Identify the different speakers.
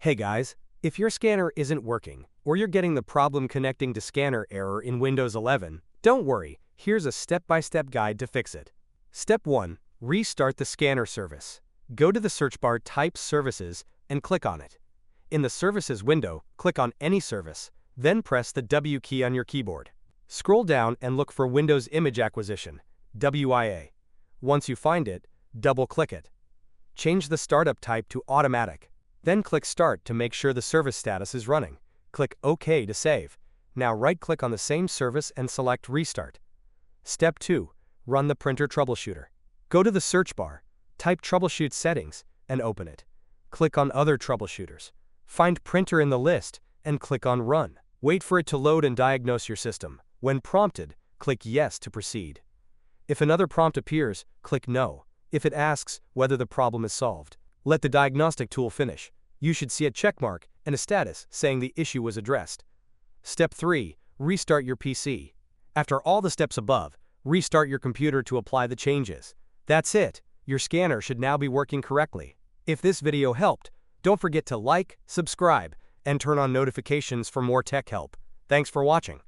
Speaker 1: Hey guys, if your scanner isn't working, or you're getting the problem connecting to scanner error in Windows 11, don't worry, here's a step-by-step guide to fix it. Step 1. Restart the scanner service. Go to the search bar, type Services, and click on it. In the Services window, click on any service, then press the W key on your keyboard. Scroll down and look for Windows Image Acquisition, WIA. Once you find it, double-click it. Change the startup type to Automatic. Then click Start to make sure the service status is running. Click OK to save. Now right-click on the same service and select Restart. Step 2. Run the printer troubleshooter. Go to the search bar, type Troubleshoot Settings, and open it. Click on Other Troubleshooters. Find Printer in the list, and click on Run. Wait for it to load and diagnose your system. When prompted, click Yes to proceed. If another prompt appears, click No. If it asks whether the problem is solved, let the diagnostic tool finish. You should see a checkmark and a status saying the issue was addressed. Step 3. Restart your PC. After all the steps above, restart your computer to apply the changes. That's it. Your scanner should now be working correctly. If this video helped, don't forget to like, subscribe, and turn on notifications for more tech help. Thanks for watching.